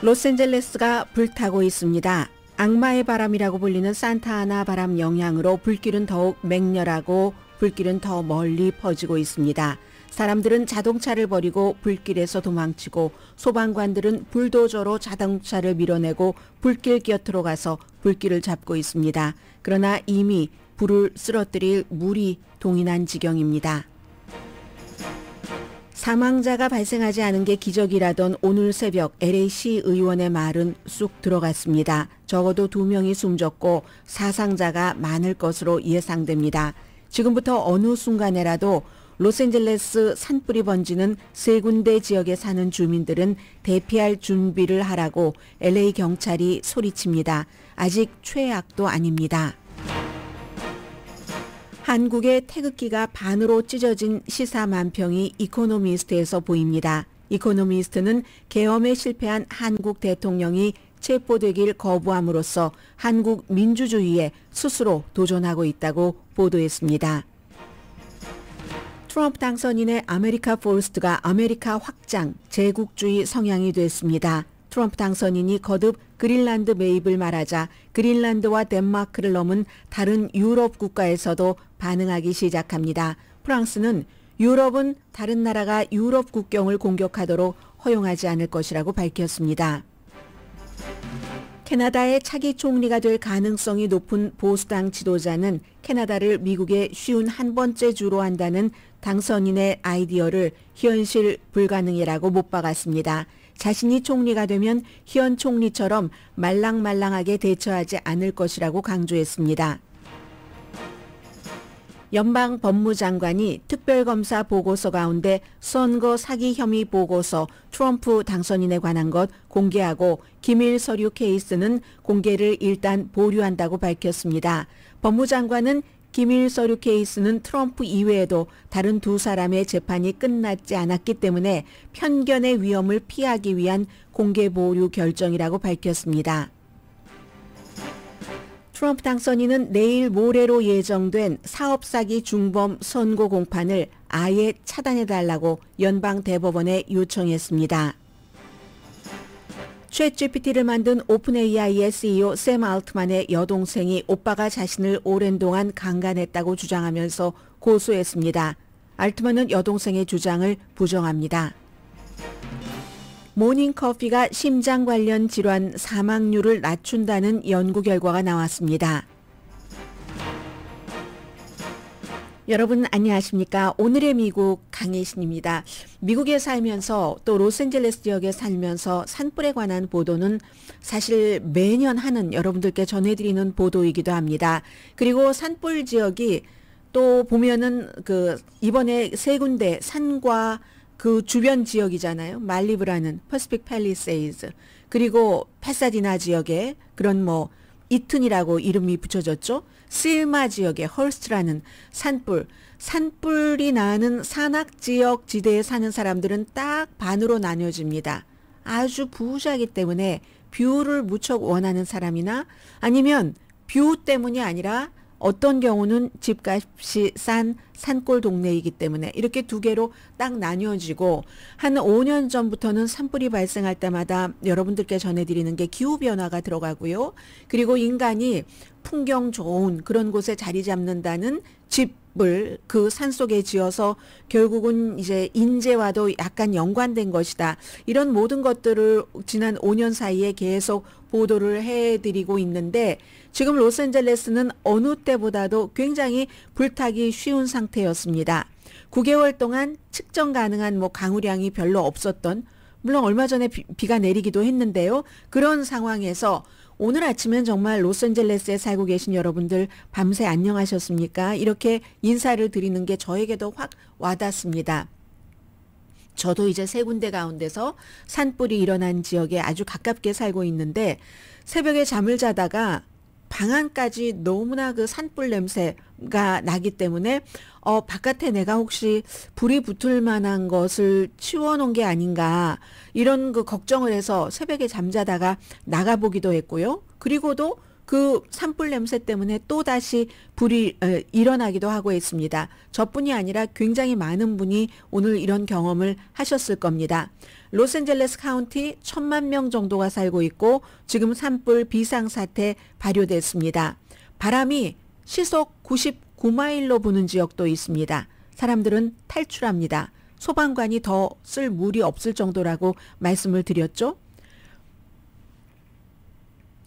로스앤젤레스가 불타고 있습니다. 악마의 바람이라고 불리는 산타아나 바람 영향으로 불길은 더욱 맹렬하고 불길은 더 멀리 퍼지고 있습니다. 사람들은 자동차를 버리고 불길에서 도망치고 소방관들은 불도저로 자동차를 밀어내고 불길 곁으로 가서 불길을 잡고 있습니다. 그러나 이미 불을 쓰러뜨릴 물이 동인한 지경입니다. 사망자가 발생하지 않은 게 기적이라던 오늘 새벽 LA시 의원의 말은 쑥 들어갔습니다. 적어도 2명이 숨졌고 사상자가 많을 것으로 예상됩니다. 지금부터 어느 순간에라도 로스앤젤레스 산불이 번지는 3군데 지역에 사는 주민들은 대피할 준비를 하라고 LA 경찰이 소리칩니다. 아직 최악도 아닙니다. 한국의 태극기가 반으로 찢어진 시사 만평이 이코노미스트에서 보입니다. 이코노미스트는 계엄에 실패한 한국 대통령이 체포되길 거부함으로써 한국 민주주의에 스스로 도전하고 있다고 보도했습니다. 트럼프 당선인의 아메리카 포스트가 아메리카 확장, 제국주의 성향이 됐습니다. 트럼프 당선인이 거듭 그린란드 매입을 말하자 그린란드와 덴마크를 넘은 다른 유럽 국가에서도 반응하기 시작합니다. 프랑스는 유럽은 다른 나라가 유럽 국경을 공격하도록 허용하지 않을 것이라고 밝혔습니다. 캐나다의 차기 총리가 될 가능성이 높은 보수당 지도자는 캐나다를 미국의 51번째 주로 한다는 당선인의 아이디어를 현실 불가능이라고 못 박았습니다. 자신이 총리가 되면 현 총리처럼 말랑말랑하게 대처하지 않을 것이라고 강조했습니다. 연방 법무장관이 특별검사 보고서 가운데 선거 사기 혐의 보고서 트럼프 당선인에 관한 것 공개하고 기밀 서류 케이스는 공개를 일단 보류한다고 밝혔습니다. 법무장관은 기밀 서류 케이스는 트럼프 이외에도 다른 2사람의 재판이 끝나지 않았기 때문에 편견의 위험을 피하기 위한 공개 보류 결정이라고 밝혔습니다. 트럼프 당선인은 내일 모레로 예정된 사업 사기 중범 선고 공판을 아예 차단해달라고 연방 대법원에 요청했습니다. 챗GPT를 만든 오픈AI의 CEO 샘 알트만의 여동생이 오빠가 자신을 오랜 동안 강간했다고 주장하면서 고소했습니다. 알트만은 여동생의 주장을 부정합니다. 모닝커피가 심장 관련 질환 사망률을 낮춘다는 연구 결과가 나왔습니다. 여러분 안녕하십니까? 오늘의 미국 강혜신입니다. 미국에 살면서 또 로스앤젤레스 지역에 살면서 산불에 관한 보도는 사실 매년 하는 여러분들께 전해드리는 보도이기도 합니다. 그리고 산불 지역이 또 보면은 이번에 3군데 산과 그 주변 지역이잖아요. 말리브라는 퍼시픽 팰리세이즈 그리고 파사디나 지역에 그런 이튼이라고 이름이 붙여졌죠. 실마 지역의 헐스트라는 산불이 나는 산악지역 지대에 사는 사람들은 딱 반으로 나뉘어집니다. 아주 부자이기 때문에 뷰를 무척 원하는 사람이나 아니면 뷰 때문이 아니라 어떤 경우는 집값이 싼 산골 동네이기 때문에 이렇게 2개로 딱 나뉘어지고 한 5년 전부터는 산불이 발생할 때마다 여러분들께 전해드리는 게 기후변화가 들어가고요. 그리고 인간이 풍경 좋은 그런 곳에 자리 잡는다는 집을 그 산속에 지어서 결국은 이제 인재와도 약간 연관된 것이다. 이런 모든 것들을 지난 5년 사이에 계속 보도를 해드리고 있는데 지금 로스앤젤레스는 어느 때보다도 굉장히 불타기 쉬운 상태였습니다. 9개월 동안 측정 가능한 강우량이 별로 없었던 물론 얼마 전에 비가 내리기도 했는데요. 그런 상황에서 오늘 아침엔 정말 로스앤젤레스에 살고 계신 여러분들 밤새 안녕하셨습니까? 이렇게 인사를 드리는 게 저에게도 확 와닿습니다. 저도 이제 3군데 가운데서 산불이 일어난 지역에 아주 가깝게 살고 있는데 새벽에 잠을 자다가 방 안까지 너무나 그 산불 냄새가 나기 때문에 바깥에 내가 혹시 불이 붙을 만한 것을 치워놓은 게 아닌가 이런 걱정을 해서 새벽에 잠자다가 나가보기도 했고요. 그리고도 그 산불 냄새 때문에 또 다시 불이 일어나기도 하고 있습니다. 저뿐이 아니라 굉장히 많은 분이 오늘 이런 경험을 하셨을 겁니다. 로스앤젤레스 카운티 1,000만 명 정도가 살고 있고 지금 산불 비상사태 발효됐습니다. 바람이 시속 99마일로 부는 지역도 있습니다. 사람들은 탈출합니다. 소방관이 더 쓸 물이 없을 정도라고 말씀을 드렸죠.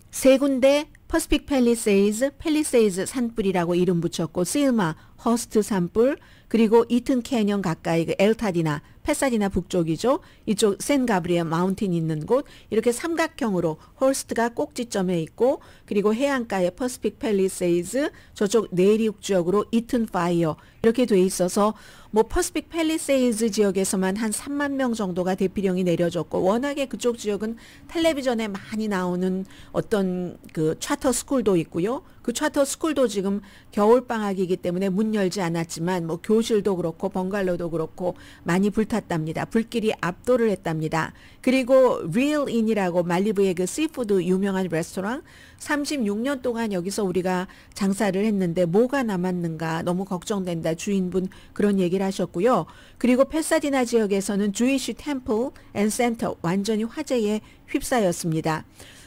세 군데 퍼시픽 팰리세이즈 산불이라고 이름 붙였고 실마, 허스트 산불, 그리고 이튼 캐년 가까이 그 엘타디나, 패사디나 북쪽이죠. 이쪽 샌 가브리엘 마운틴 있는 곳 이렇게 삼각형으로 허스트가 꼭지점에 있고 그리고 해안가에 퍼시픽 팰리세이즈 저쪽 내륙 지역으로 이튼 파이어 이렇게 돼 있어서 뭐 퍼시픽 팰리세이즈 지역에서만 한 3만 명 정도가 대피령이 내려졌고 워낙에 그쪽 지역은 텔레비전에 많이 나오는 어떤 그 차터 스쿨도 있고요. 그 차터 스쿨도 지금 겨울방학이기 때문에 문 열지 않았지만 뭐 교실도 그렇고 번갈로도 그렇고 많이 불탔답니다. 불길이 압도를 했답니다. 그리고 Real Inn이라고 말리부의 그 시푸드 유명한 레스토랑 36년 동안 여기서 우리가 장사를 했는데 뭐가 남았는가 너무 걱정된다. 주인분 그런 얘기를 하셨고요. 그리고 패사디나 지역에서는 주이시 템플 앤 센터 완전히 화재에 휩싸였습니다.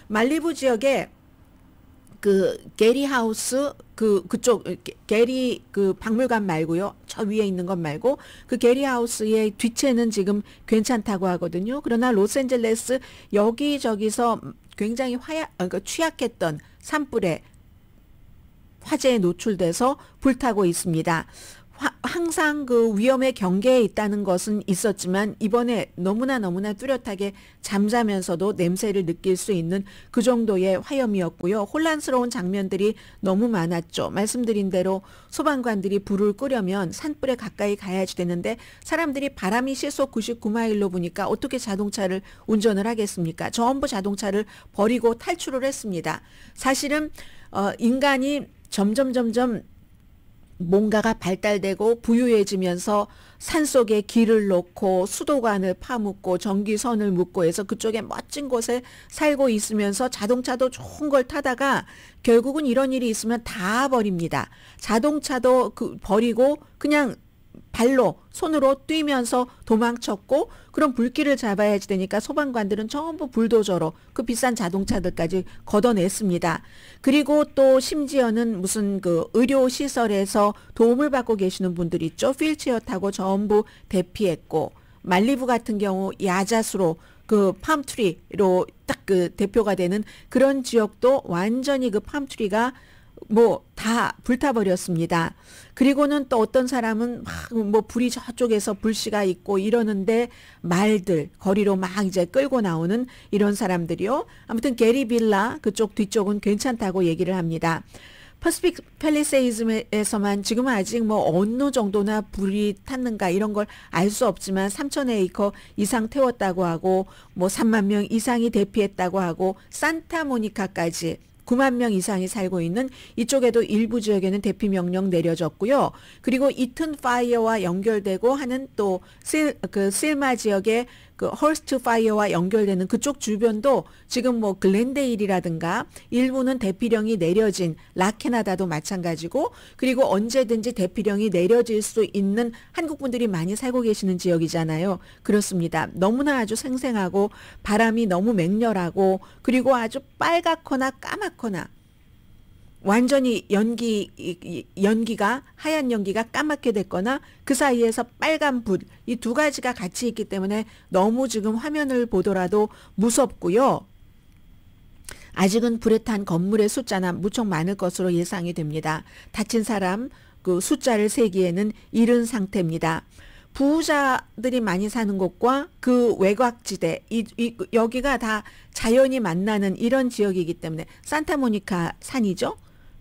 말리부 지역에 그 게리 하우스 그쪽 게리 그 박물관 말고요. 저 위에 있는 것 말고 그 게리 하우스의 뒤채는 지금 괜찮다고 하거든요. 그러나 로스앤젤레스 여기저기서 굉장히 취약했던 산불에 화재에 노출돼서 불타고 있습니다. 항상 그 위험의 경계에 있다는 것은 있었지만 이번에 너무나 뚜렷하게 잠자면서도 냄새를 느낄 수 있는 그 정도의 화염이었고요. 혼란스러운 장면들이 너무 많았죠. 말씀드린 대로 소방관들이 불을 끄려면 산불에 가까이 가야지 되는데 사람들이 바람이 시속 99마일로 부니까 어떻게 자동차를 운전을 하겠습니까? 전부 자동차를 버리고 탈출을 했습니다. 사실은 인간이 점점 뭔가가 발달되고 부유해지면서 산속에 길을 놓고 수도관을 파묻고 전기선을 묶고 해서 그쪽에 멋진 곳에 살고 있으면서 자동차도 좋은 걸 타다가 결국은 이런 일이 있으면 다 버립니다. 자동차도 버리고 그냥 발로 손으로 뛰면서 도망쳤고 그럼 불길을 잡아야지 되니까 소방관들은 전부 불도저로 그 비싼 자동차들까지 걷어냈습니다. 그리고 또 심지어는 무슨 그 의료시설에서 도움을 받고 계시는 분들 있죠. 휠체어 타고 전부 대피했고 말리부 같은 경우 야자수로 그 팜트리로 딱 그 대표가 되는 그런 지역도 완전히 그 팜트리가 뭐 다 불타버렸습니다. 그리고는 또 어떤 사람은 막 뭐 불이 저쪽에서 불씨가 있고 이러는데 말들 거리로 막 이제 끌고 나오는 이런 사람들이요. 아무튼 게리빌라 그쪽 뒤쪽은 괜찮다고 얘기를 합니다. 퍼시픽 팰리세이즈에서만 지금은 아직 뭐 어느 정도나 불이 탔는가 이런 걸 알 수 없지만 3,000에이커 이상 태웠다고 하고 뭐 3만 명 이상이 대피했다고 하고 산타모니카까지 9만 명 이상이 살고 있는 이쪽에도 일부 지역에는 대피 명령 내려졌고요. 그리고 이튼 파이어와 연결되고 하는 또 실마 지역의 그 헐스트 파이어와 연결되는 그쪽 주변도 지금 뭐 글렌데일이라든가 일부는 대피령이 내려진 라캐나다도 마찬가지고 그리고 언제든지 대피령이 내려질 수 있는 한국 분들이 많이 살고 계시는 지역이잖아요. 그렇습니다. 너무나 아주 생생하고 바람이 너무 맹렬하고 그리고 아주 빨갛거나 까맣거나 완전히 연기가 하얀 연기가 까맣게 됐거나 그 사이에서 빨간 불 이 두 가지가 같이 있기 때문에 너무 지금 화면을 보더라도 무섭고요. 아직은 불에 탄 건물의 숫자나 무척 많을 것으로 예상이 됩니다. 다친 사람 그 숫자를 세기에는 이른 상태입니다. 부자들이 많이 사는 곳과 그 외곽지대 여기가 다 자연이 만나는 이런 지역이기 때문에 산타모니카 산이죠.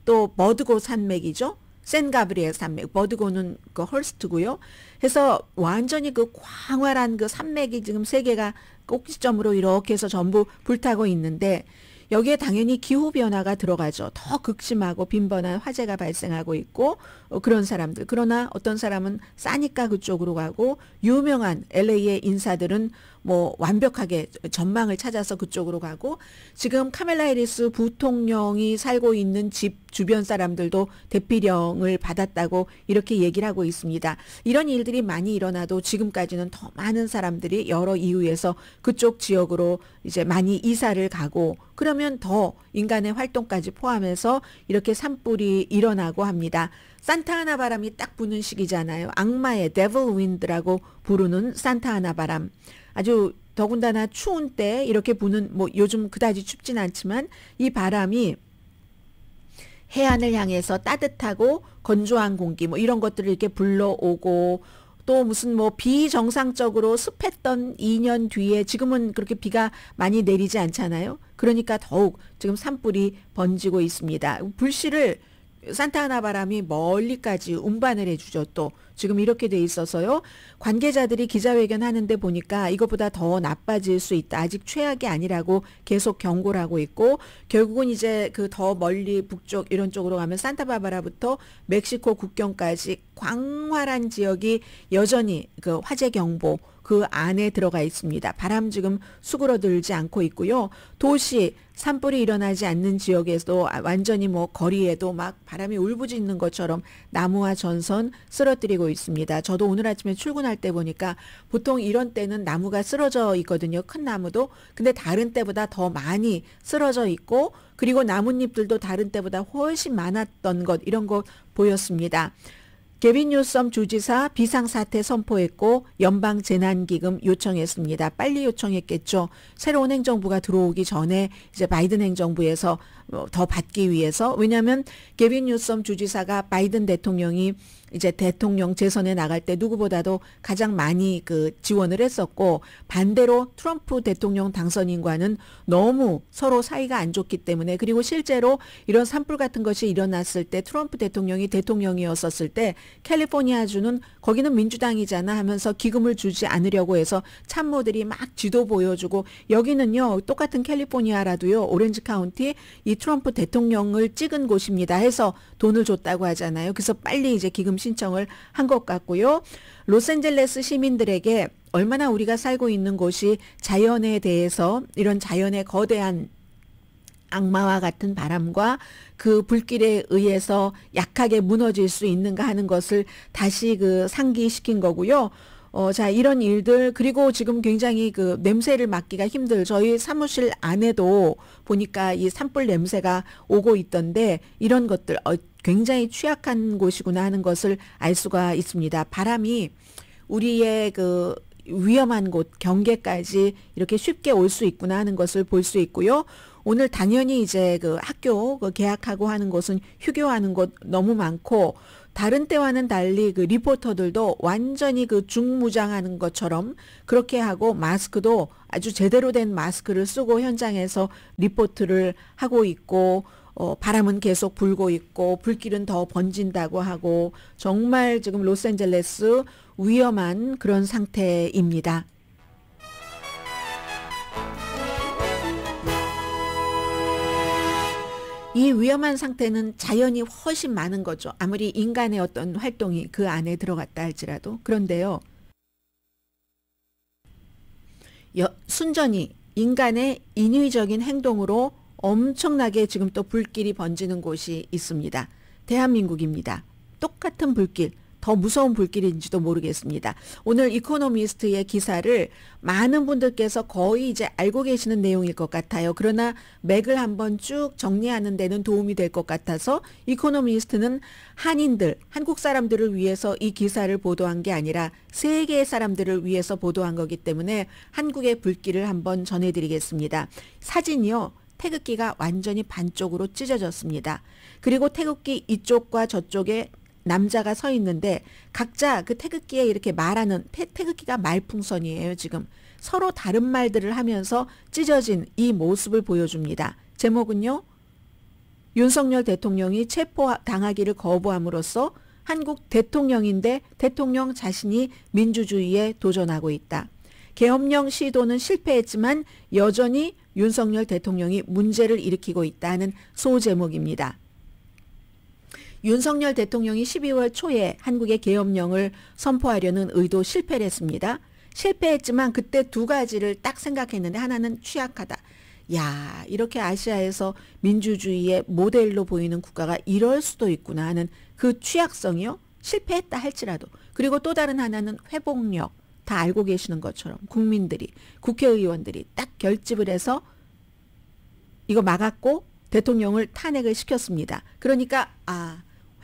또 버드고 산맥이죠. 샌 가브리엘 산맥, 버드고는 그 헐스트고요. 해서 완전히 그 광활한 그 산맥이 지금 세 개가 꼭지점으로 이렇게 해서 전부 불타고 있는데 여기에 당연히 기후변화가 들어가죠. 더 극심하고 빈번한 화재가 발생하고 있고 그런 사람들. 그러나 어떤 사람은 싸니까 그쪽으로 가고 유명한 LA의 인사들은 뭐 완벽하게 전망을 찾아서 그쪽으로 가고 지금 카멜라 해리스 부통령이 살고 있는 집 주변 사람들도 대피령을 받았다고 이렇게 얘기를 하고 있습니다. 이런 일들이 많이 일어나도 지금까지는 더 많은 사람들이 여러 이유에서 그쪽 지역으로 이제 많이 이사를 가고 그러면 더 인간의 활동까지 포함해서 이렇게 산불이 일어나고 합니다. 산타아나 바람이 딱 부는 시기잖아요. 악마의 데빌 윈드라고 부르는 산타아나 바람. 아주 더군다나 추운 때 이렇게 부는 뭐 요즘 그다지 춥진 않지만 이 바람이 해안을 향해서 따뜻하고 건조한 공기 뭐 이런 것들을 이렇게 불러오고 또 무슨 뭐 비정상적으로 습했던 2년 뒤에 지금은 그렇게 비가 많이 내리지 않잖아요. 그러니까 더욱 지금 산불이 번지고 있습니다. 불씨를 산타아나 바람이 멀리까지 운반을 해주죠. 또 지금 이렇게 돼 있어서요. 관계자들이 기자회견 하는데 보니까 이것보다 더 나빠질 수 있다. 아직 최악이 아니라고 계속 경고를 하고 있고 결국은 이제 그 더 멀리 북쪽 이런 쪽으로 가면 산타바바라부터 멕시코 국경까지 광활한 지역이 여전히 그 화재 경보 그 안에 들어가 있습니다. 바람 지금 수그러들지 않고 있고요. 도시 산불이 일어나지 않는 지역에도 완전히 뭐 거리에도 막 바람이 울부짖는 것처럼 나무와 전선 쓰러뜨리고 있습니다. 저도 오늘 아침에 출근할 때 보니까 보통 이런 때는 나무가 쓰러져 있거든요. 큰 나무도. 근데 다른 때보다 더 많이 쓰러져 있고 그리고 나뭇잎들도 다른 때보다 훨씬 많았던 것 이런 거 보였습니다. 게빈 뉴섬 주지사 비상사태 선포했고 연방재난기금 요청했습니다. 빨리 요청했겠죠. 새로운 행정부가 들어오기 전에 이제 바이든 행정부에서 더 받기 위해서 왜냐하면 게빈 뉴섬 주지사가 바이든 대통령이 이제 대통령 재선에 나갈 때 누구보다도 가장 많이 그 지원을 했었고 반대로 트럼프 대통령 당선인과는 너무 서로 사이가 안 좋기 때문에 그리고 실제로 이런 산불 같은 것이 일어났을 때 트럼프 대통령이 대통령이었었을 때 캘리포니아주는 거기는 민주당이잖아 하면서 기금을 주지 않으려고 해서 참모들이 막 지도 보여주고 여기는요 똑같은 캘리포니아라도요 오렌지 카운티 이 트럼프 대통령을 찍은 곳입니다 해서 돈을 줬다고 하잖아요. 그래서 빨리 이제 기금 신청을 한 것 같고요. 로스앤젤레스 시민들에게 얼마나 우리가 살고 있는 곳이 자연에 대해서 이런 자연의 거대한 악마와 같은 바람과 그 불길에 의해서 약하게 무너질 수 있는가 하는 것을 다시 그 상기시킨 거고요. 자, 이런 일들, 그리고 지금 굉장히 그 냄새를 맡기가 저희 사무실 안에도 보니까 이 산불 냄새가 오고 있던데 이런 것들, 굉장히 취약한 곳이구나 하는 것을 알 수가 있습니다. 바람이 우리의 그 위험한 곳, 경계까지 이렇게 쉽게 올 수 있구나 하는 것을 볼 수 있고요. 오늘 당연히 이제 그 학교 개학하고 하는 곳은 휴교하는 곳 너무 많고 다른 때와는 달리 그 리포터들도 완전히 그 중무장하는 것처럼 그렇게 하고 마스크도 아주 제대로 된 마스크를 쓰고 현장에서 리포트를 하고 있고 바람은 계속 불고 있고 불길은 더 번진다고 하고 정말 지금 로스앤젤레스 위험한 그런 상태입니다. 이 위험한 상태는 자연이 훨씬 많은 거죠. 아무리 인간의 어떤 활동이 그 안에 들어갔다 할지라도. 그런데요. 순전히 인간의 인위적인 행동으로 엄청나게 지금 또 불길이 번지는 곳이 있습니다. 대한민국입니다. 똑같은 불길. 더 무서운 불길인지도 모르겠습니다. 오늘 이코노미스트의 기사를 많은 분들께서 거의 이제 알고 계시는 내용일 것 같아요. 그러나 맥을 한번 쭉 정리하는 데는 도움이 될 것 같아서 이코노미스트는 한인들, 한국 사람들을 위해서 이 기사를 보도한 게 아니라 세계의 사람들을 위해서 보도한 거기 때문에 한국의 불길을 한번 전해드리겠습니다. 사진이요. 태극기가 완전히 반쪽으로 찢어졌습니다. 그리고 태극기 이쪽과 저쪽에 남자가 서 있는데 각자 그 태극기에 이렇게 말하는 태극기가 말풍선이에요. 지금 서로 다른 말들을 하면서 찢어진 이 모습을 보여줍니다. 제목은요. 윤석열 대통령이 체포당하기를 거부함으로써 한국 대통령인데 대통령 자신이 민주주의에 도전하고 있다. 계엄령 시도는 실패했지만 여전히 윤석열 대통령이 문제를 일으키고 있다는 소제목입니다. 윤석열 대통령이 12월 초에 한국의 계엄령을 선포하려는 의도 실패를 했습니다. 실패했지만 그때 두 가지를 딱 생각했는데 하나는 취약하다. 야, 이렇게 아시아에서 민주주의의 모델로 보이는 국가가 이럴 수도 있구나 하는 그 취약성이요. 실패했다 할지라도. 그리고 또 다른 하나는 회복력. 다 알고 계시는 것처럼 국민들이, 국회의원들이 딱 결집을 해서 이거 막았고 대통령을 탄핵을 시켰습니다. 그러니까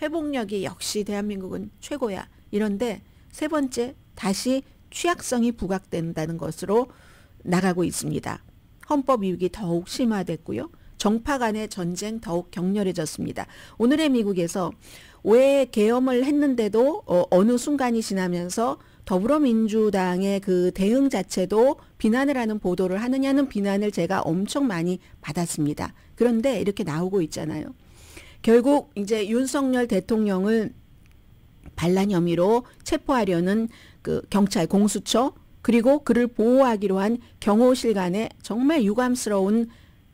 회복력이 역시 대한민국은 최고야. 이런데 세 번째, 다시 취약성이 부각된다는 것으로 나가고 있습니다. 헌법 위기 더욱 심화됐고요. 정파 간의 전쟁 더욱 격렬해졌습니다. 오늘의 미국에서 왜 계엄을 했는데도 어느 순간이 지나면서 더불어민주당의 그 대응 자체도 비난을 하는 보도를 하느냐는 비난을 제가 엄청 많이 받았습니다. 그런데 이렇게 나오고 있잖아요. 결국 이제 윤석열 대통령을 반란 혐의로 체포하려는 그 경찰 공수처 그리고 그를 보호하기로 한 경호실 간의 정말 유감스러운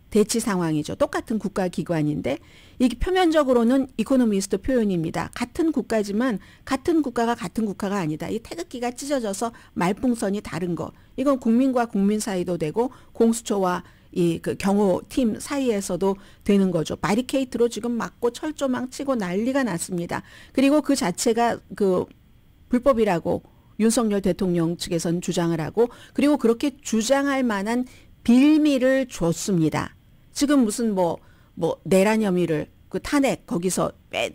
대치 상황이죠. 똑같은 국가기관인데 이게 표면적으로는 이코노미스트 표현입니다. 같은 국가지만 같은 국가가 같은 국가가 아니다. 이 태극기가 찢어져서 말풍선이 다른 거. 이건 국민과 국민 사이도 되고 공수처와 이 그 경호팀 사이에서도 되는 거죠. 바리케이트로 지금 막고 철조망 치고 난리가 났습니다. 그리고 그 자체가 그 불법이라고 윤석열 대통령 측에서는 주장을 하고 그리고 그렇게 주장할 만한 빌미를 줬습니다. 지금 무슨 내란 혐의를 그 탄핵 거기서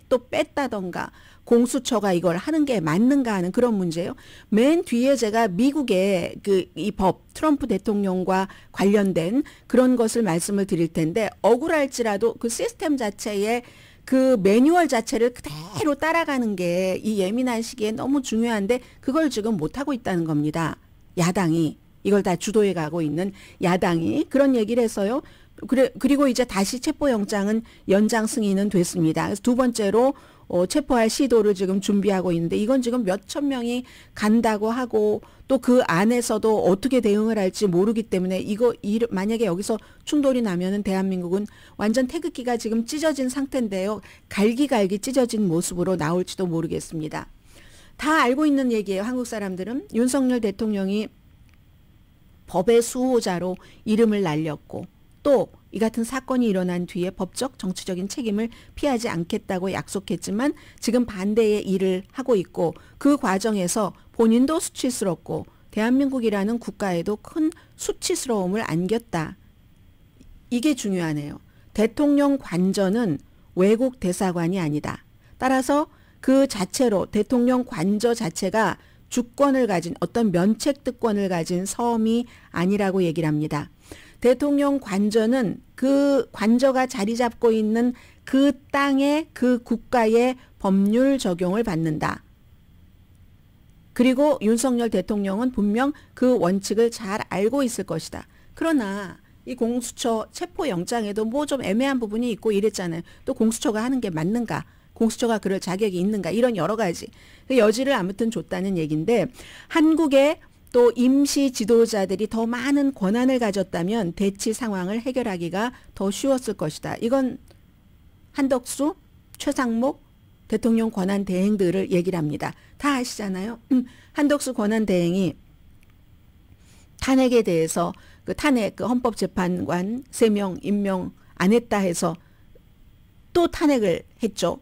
또 뺐다던가 공수처가 이걸 하는 게 맞는가 하는 그런 문제예요. 맨 뒤에 제가 미국의 이 법 트럼프 대통령과 관련된 그런 것을 말씀을 드릴 텐데 억울할지라도 그 시스템 자체의 그 매뉴얼 자체를 그대로 따라가는 게 이 예민한 시기에 너무 중요한데 그걸 지금 못하고 있다는 겁니다. 야당이 이걸 다 주도해 가고 있는 야당이 그런 얘기를 해서요. 그리고 이제 다시 체포영장은 연장 승인은 됐습니다. 그래서 두 번째로 체포할 시도를 지금 준비하고 있는데 이건 지금 몇천 명이 간다고 하고 또 그 안에서도 어떻게 대응을 할지 모르기 때문에 만약에 여기서 충돌이 나면은 대한민국은 완전 태극기가 지금 찢어진 상태인데요. 갈기갈기 찢어진 모습으로 나올지도 모르겠습니다. 다 알고 있는 얘기예요. 한국 사람들은 윤석열 대통령이 법의 수호자로 이름을 날렸고 또 이 같은 사건이 일어난 뒤에 법적 정치적인 책임을 피하지 않겠다고 약속했지만 지금 반대의 일을 하고 있고 그 과정에서 본인도 수치스럽고 대한민국이라는 국가에도 큰 수치스러움을 안겼다. 이게 중요하네요. 대통령 관저는 외국 대사관이 아니다. 따라서 그 자체로 대통령 관저 자체가 주권을 가진 어떤 면책특권을 가진 섬이 아니라고 얘기를 합니다. 대통령 관저는 그 관저가 자리 잡고 있는 그 땅의 그 국가의 법률 적용을 받는다. 그리고 윤석열 대통령은 분명 그 원칙을 잘 알고 있을 것이다. 그러나 이 공수처 체포영장에도 뭐 좀 애매한 부분이 있고 이랬잖아요. 또 공수처가 하는 게 맞는가? 공수처가 그럴 자격이 있는가? 이런 여러 가지 여지를 아무튼 줬다는 얘기인데 한국의 또 임시 지도자들이 더 많은 권한을 가졌다면 대치 상황을 해결하기가 더 쉬웠을 것이다. 이건 한덕수, 최상목 대통령 권한 대행들을 얘기를 합니다. 다 아시잖아요. 한덕수 권한 대행이 탄핵에 대해서 그 탄핵 그 헌법재판관 3명 임명 안 했다 해서 또 탄핵을 했죠.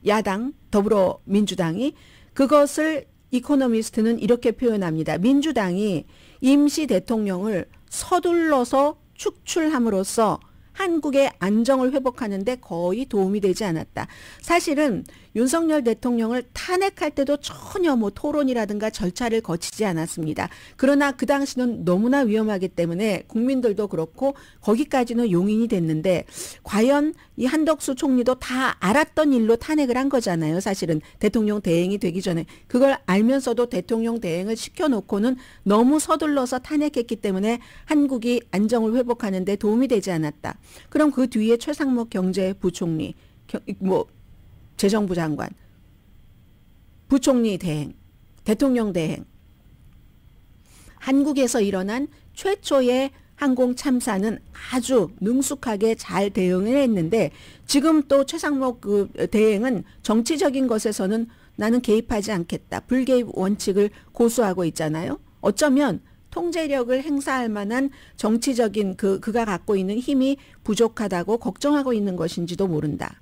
야당 더불어민주당이 그것을 이코노미스트는 이렇게 표현합니다. 민주당이 임시 대통령을 서둘러서 축출함으로써 한국의 안정을 회복하는 데 거의 도움이 되지 않았다. 사실은 윤석열 대통령을 탄핵할 때도 전혀 토론이라든가 절차를 거치지 않았습니다. 그러나 그 당시는 너무나 위험하기 때문에 국민들도 그렇고 거기까지는 용인이 됐는데 과연 이 한덕수 총리도 다 알았던 일로 탄핵을 한 거잖아요. 사실은 대통령 대행이 되기 전에 그걸 알면서도 대통령 대행을 시켜놓고는 너무 서둘러서 탄핵했기 때문에 한국이 안정을 회복하는 데 도움이 되지 않았다. 그럼 그 뒤에 최상목 경제부총리 재정부 장관, 부총리 대행, 대통령 대행. 한국에서 일어난 최초의 항공 참사는 아주 능숙하게 잘 대응을 했는데 지금 또 최상목 그 대행은 정치적인 것에서는 나는 개입하지 않겠다. 불개입 원칙을 고수하고 있잖아요. 어쩌면 통제력을 행사할 만한 정치적인 그가 갖고 있는 힘이 부족하다고 걱정하고 있는 것인지도 모른다.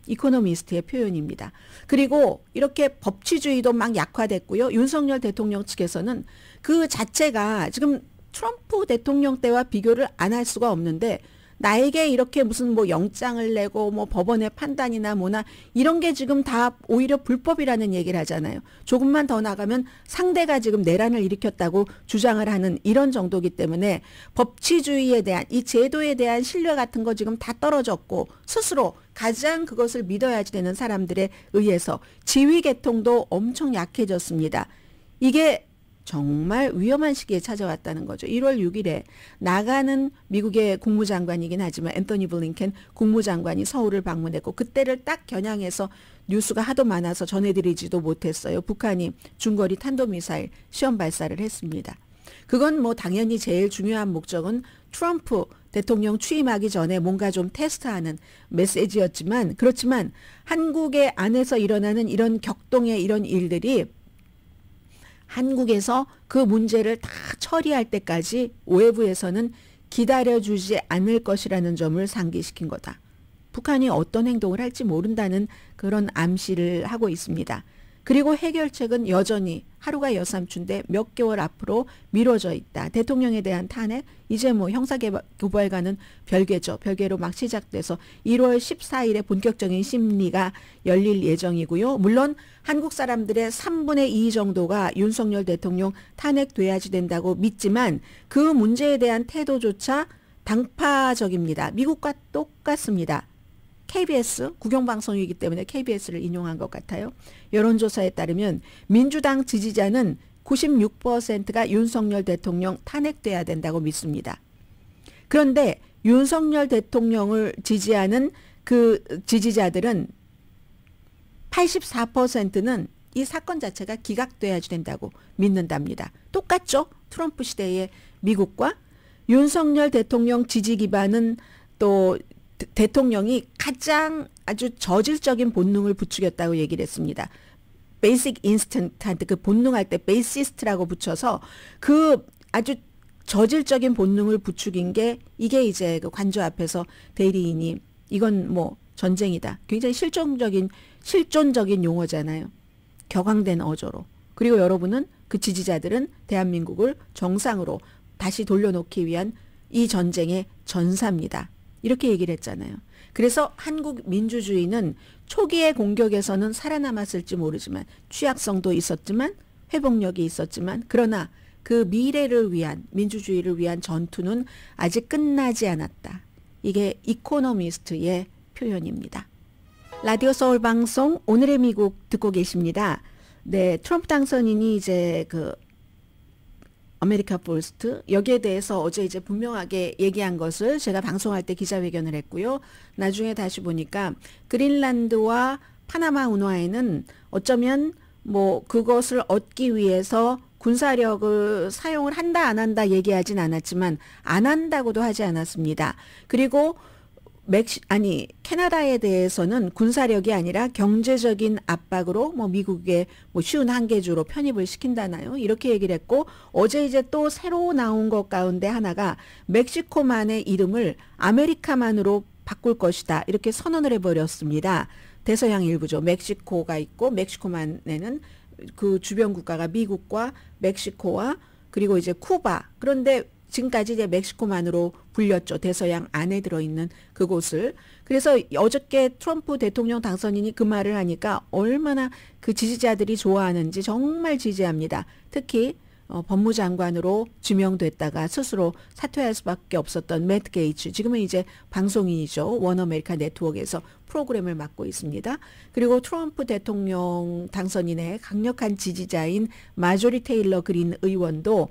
이코노미스트의 표현입니다. 그리고 이렇게 법치주의도 막 약화됐고요. 윤석열 대통령 측에서는 그 자체가 지금 트럼프 대통령 때와 비교를 안 할 수가 없는데 나에게 이렇게 무슨 뭐 영장을 내고 뭐 법원의 판단이나 뭐나 이런 게 지금 다 오히려 불법이라는 얘기를 하잖아요. 조금만 더 나가면 상대가 지금 내란을 일으켰다고 주장을 하는 이런 정도이기 때문에 법치주의에 대한 이 제도에 대한 신뢰 같은 거 지금 다 떨어졌고 스스로 가장 그것을 믿어야지 되는 사람들에 의해서 지휘계통도 엄청 약해졌습니다. 이게 정말 위험한 시기에 찾아왔다는 거죠. 1월 6일에 나가는 미국의 국무장관이긴 하지만 앤서니 블링켄 국무장관이 서울을 방문했고 그때를 딱 겨냥해서 뉴스가 하도 많아서 전해드리지도 못했어요. 북한이 중거리 탄도미사일 시험 발사를 했습니다. 그건 뭐 당연히 제일 중요한 목적은 트럼프 대통령 취임하기 전에 뭔가 좀 테스트하는 메시지였지만 그렇지만 한국의 안에서 일어나는 이런 격동의 이런 일들이 한국에서 그 문제를 다 처리할 때까지 외부에서는 기다려주지 않을 것이라는 점을 상기시킨 거다. 북한이 어떤 행동을 할지 모른다는 그런 암시를 하고 있습니다. 그리고 해결책은 여전히 하루가 여삼춘데 몇 개월 앞으로 미뤄져 있다. 대통령에 대한 탄핵 이제 뭐 형사고발과는 별개죠. 별개로 막 시작돼서 1월 14일에 본격적인 심리가 열릴 예정이고요. 물론 한국 사람들의 3분의 2 정도가 윤석열 대통령 탄핵돼야지 된다고 믿지만 그 문제에 대한 태도조차 당파적입니다. 미국과 똑같습니다. KBS 국영방송이기 때문에 KBS를 인용한 것 같아요. 여론조사에 따르면 민주당 지지자는 96%가 윤석열 대통령 탄핵돼야 된다고 믿습니다. 그런데 윤석열 대통령을 지지하는 그 지지자들은 84%는 이 사건 자체가 기각돼야지 된다고 믿는답니다. 똑같죠? 트럼프 시대의 미국과 윤석열 대통령 지지 기반은 또 대통령이 가장 아주 저질적인 본능을 부추겼다고 얘기를 했습니다. 베이직 인스턴트한테 그 본능할 때 베이시스트라고 붙여서 그 아주 저질적인 본능을 부추긴 게 이게 이제 그 관저 앞에서 대리인이 이건 뭐 전쟁이다. 굉장히 실존적인 용어잖아요. 격앙된 어조로. 그리고 여러분은 그 지지자들은 대한민국을 정상으로 다시 돌려놓기 위한 이 전쟁의 전사입니다. 이렇게 얘기를 했잖아요. 그래서 한국 민주주의는 초기의 공격에서는 살아남았을지 모르지만 취약성도 있었지만 회복력이 있었지만 그러나 그 미래를 위한 민주주의를 위한 전투는 아직 끝나지 않았다. 이게 이코노미스트의 표현입니다. 라디오 서울 방송 오늘의 미국 듣고 계십니다. 네, 트럼프 당선인이 이제 그 아메리카 퍼스트 여기에 대해서 어제 이제 분명하게 얘기한 것을 제가 방송할 때 기자회견을 했고요. 나중에 다시 보니까 그린란드와 파나마 운하에는 어쩌면 뭐 그것을 얻기 위해서 군사력을 사용을 한다 안 한다 얘기하진 않았지만 안 한다고도 하지 않았습니다. 그리고 캐나다에 대해서는 군사력이 아니라 경제적인 압박으로 뭐 미국의 뭐 쉬운 한계주로 편입을 시킨다나요? 이렇게 얘기를 했고 어제 이제 또 새로 나온 것 가운데 하나가 멕시코만의 이름을 아메리카만으로 바꿀 것이다. 이렇게 선언을 해버렸습니다. 대서양 일부죠. 멕시코가 있고 멕시코만에는 그 주변 국가가 미국과 멕시코와 그리고 이제 쿠바. 그런데 지금까지 이제 멕시코만으로 불렸죠. 대서양 안에 들어있는 그곳을. 그래서 어저께 트럼프 대통령 당선인이 그 말을 하니까 얼마나 그 지지자들이 좋아하는지 정말 지지합니다. 특히 법무장관으로 지명됐다가 스스로 사퇴할 수밖에 없었던 매트 게이츠. 지금은 이제 방송인이죠. 원 아메리카 네트워크에서 프로그램을 맡고 있습니다. 그리고 트럼프 대통령 당선인의 강력한 지지자인 마조리 테일러 그린 의원도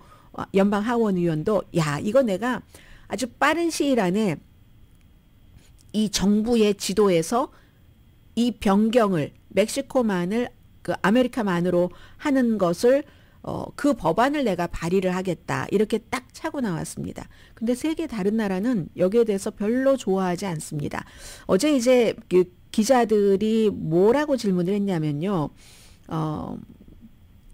연방 하원 의원도 야 이거 내가 아주 빠른 시일 안에 이 정부의 지도에서 이 변경을 멕시코만을 그 아메리카만으로 하는 것을 그 법안을 내가 발의를 하겠다 이렇게 딱 차고 나왔습니다. 근데 세계 다른 나라는 여기에 대해서 별로 좋아하지 않습니다. 어제 이제 그 기자들이 뭐라고 질문을 했냐면요.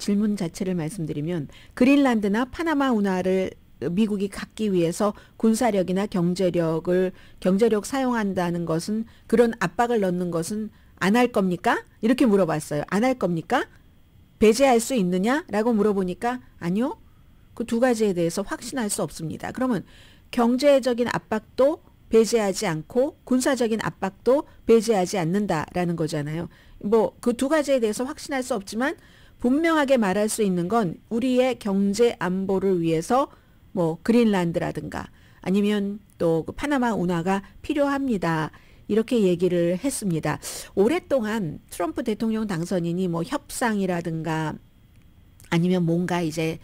질문 자체를 말씀드리면 그린란드나 파나마 운하를 미국이 갖기 위해서 군사력이나 경제력 사용한다는 것은 그런 압박을 넣는 것은 안 할 겁니까? 이렇게 물어봤어요. 안 할 겁니까? 배제할 수 있느냐라고 물어보니까 아니요. 그 두 가지에 대해서 확신할 수 없습니다. 그러면 경제적인 압박도 배제하지 않고 군사적인 압박도 배제하지 않는다라는 거잖아요. 뭐 그 두 가지에 대해서 확신할 수 없지만 분명하게 말할 수 있는 건 우리의 경제 안보를 위해서 뭐 그린란드라든가 아니면 또 그 파나마 운하가 필요합니다. 이렇게 얘기를 했습니다. 오랫동안 트럼프 대통령 당선인이 뭐 협상이라든가 아니면 뭔가 이제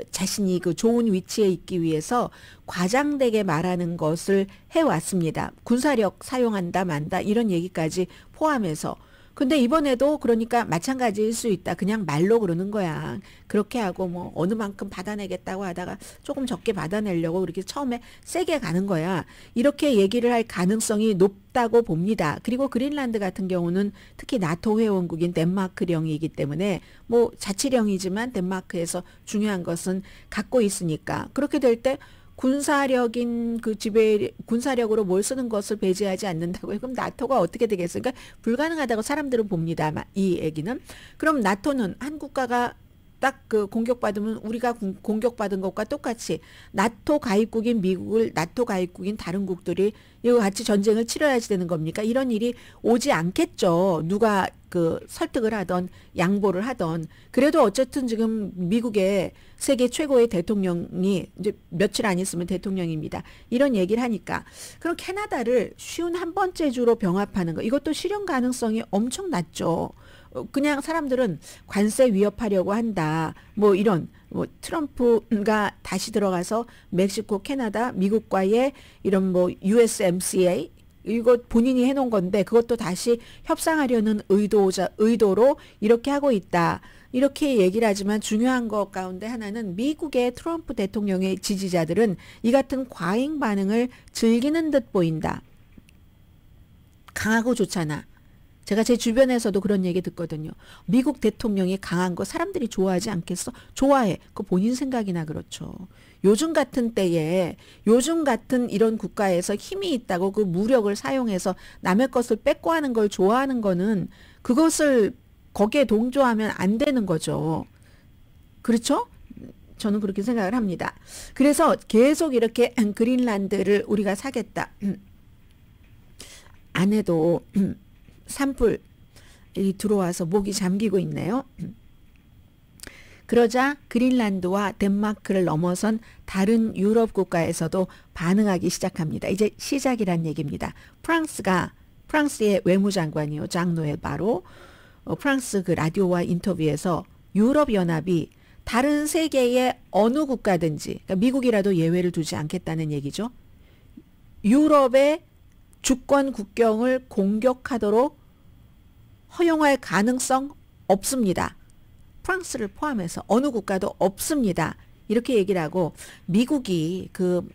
자신이 그 좋은 위치에 있기 위해서 과장되게 말하는 것을 해왔습니다. 군사력 사용한다 만다 이런 얘기까지 포함해서. 근데 이번에도 그러니까 마찬가지일 수 있다. 그냥 말로 그러는 거야. 그렇게 하고 뭐 어느 만큼 받아내겠다고 하다가 조금 적게 받아내려고 그렇게 처음에 세게 가는 거야. 이렇게 얘기를 할 가능성이 높다고 봅니다. 그리고 그린란드 같은 경우는 특히 나토 회원국인 덴마크령이기 때문에 뭐 자치령이지만 덴마크에서 중요한 것은 갖고 있으니까 그렇게 될 때 군사력인 그 군사력으로 뭘 쓰는 것을 배제하지 않는다고요. 그럼 나토가 어떻게 되겠어요? 그러니까 불가능하다고 사람들은 봅니다. 이 얘기는. 그럼 나토는 한 국가가 딱 그 공격받으면 우리가 공격받은 것과 똑같이 나토 가입국인 미국을 나토 가입국인 다른 국들이 이거 같이 전쟁을 치러야지 되는 겁니까? 이런 일이 오지 않겠죠. 누가 그 설득을 하던 양보를 하던. 그래도 어쨌든 지금 미국의 세계 최고의 대통령이 이제 며칠 안 있으면 대통령입니다. 이런 얘기를 하니까 그럼 캐나다를 쉬운 한 번째 주로 병합하는 거 이것도 실현 가능성이 엄청 낮죠. 그냥 사람들은 관세 위협하려고 한다. 뭐 이런 뭐 트럼프가 다시 들어가서 멕시코, 캐나다, 미국과의 이런 뭐 USMCA 이거 본인이 해놓은 건데 그것도 다시 협상하려는 의도로 이렇게 하고 있다. 이렇게 얘기를 하지만 중요한 것 가운데 하나는 미국의 트럼프 대통령의 지지자들은 이 같은 과잉 반응을 즐기는 듯 보인다. 강하고 좋잖아. 제가 제 주변에서도 그런 얘기 듣거든요. 미국 대통령이 강한 거 사람들이 좋아하지 않겠어? 좋아해. 그 본인 생각이나 그렇죠. 요즘 같은 때에 요즘 같은 이런 국가에서 힘이 있다고 그 무력을 사용해서 남의 것을 뺏고 하는 걸 좋아하는 거는 그것을 거기에 동조하면 안 되는 거죠. 그렇죠? 저는 그렇게 생각을 합니다. 그래서 계속 이렇게 그린란드를 우리가 사겠다. 안에도 산불이 들어와서 목이 잠기고 있네요. 그러자 그린란드와 덴마크를 넘어선 다른 유럽 국가에서도 반응하기 시작합니다. 이제 시작이란 얘기입니다. 프랑스의 외무장관이요. 장 노엘 바로 프랑스 그 라디오와 인터뷰에서 유럽연합이 다른 세계의 어느 국가든지 그러니까 미국이라도 예외를 두지 않겠다는 얘기죠. 유럽의 주권 국경을 공격하도록 허용할 가능성 없습니다. 프랑스를 포함해서 어느 국가도 없습니다. 이렇게 얘기를 하고 미국이 그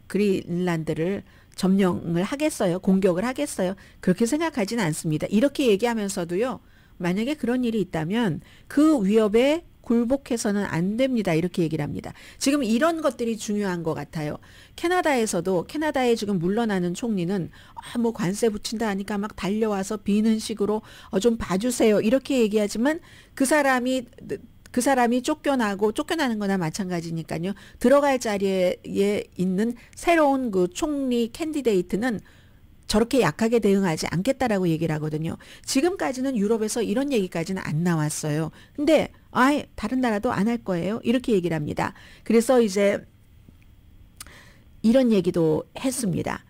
그린란드를 점령을 하겠어요? 공격을 하겠어요? 그렇게 생각하지는 않습니다. 이렇게 얘기하면서도요. 만약에 그런 일이 있다면 그 위협에 굴복해서는 안 됩니다. 이렇게 얘기를 합니다. 지금 이런 것들이 중요한 것 같아요. 캐나다에 지금 물러나는 총리는 뭐 관세 붙인다 하니까 막 달려와서 비는 식으로 좀 봐주세요. 이렇게 얘기하지만 그 사람이 쫓겨나는 거나 마찬가지니까요. 들어갈 자리에 있는 새로운 그 총리 캔디데이트는 저렇게 약하게 대응하지 않겠다라고 얘기를 하거든요. 지금까지는 유럽에서 이런 얘기까지는 안 나왔어요. 근데 아예 다른 나라도 안 할 거예요. 이렇게 얘기를 합니다. 그래서 이제 이런 얘기도 했습니다.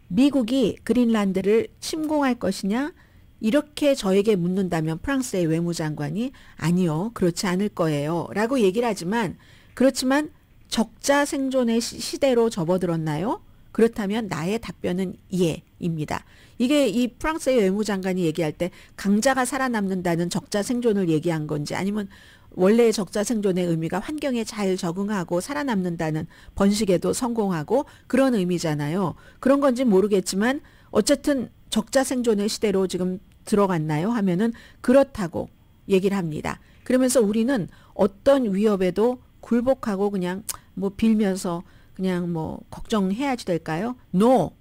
미국이 그린란드를 침공할 것이냐? 이렇게 저에게 묻는다면 프랑스의 외무장관이 아니요. 그렇지 않을 거예요. 라고 얘기를 하지만 그렇지만 적자 생존의 시대로 접어들었나요? 그렇다면 나의 답변은 예입니다. 이게 이 프랑스의 외무장관이 얘기할 때 강자가 살아남는다는 적자 생존을 얘기한 건지 아니면 원래의 적자 생존의 의미가 환경에 잘 적응하고 살아남는다는 번식에도 성공하고 그런 의미잖아요. 그런 건지 모르겠지만 어쨌든 적자 생존의 시대로 지금 들어갔나요? 하면은 그렇다고 얘기를 합니다. 그러면서 우리는 어떤 위협에도 굴복하고 그냥 뭐 빌면서 그냥 뭐 걱정해야지 될까요? No.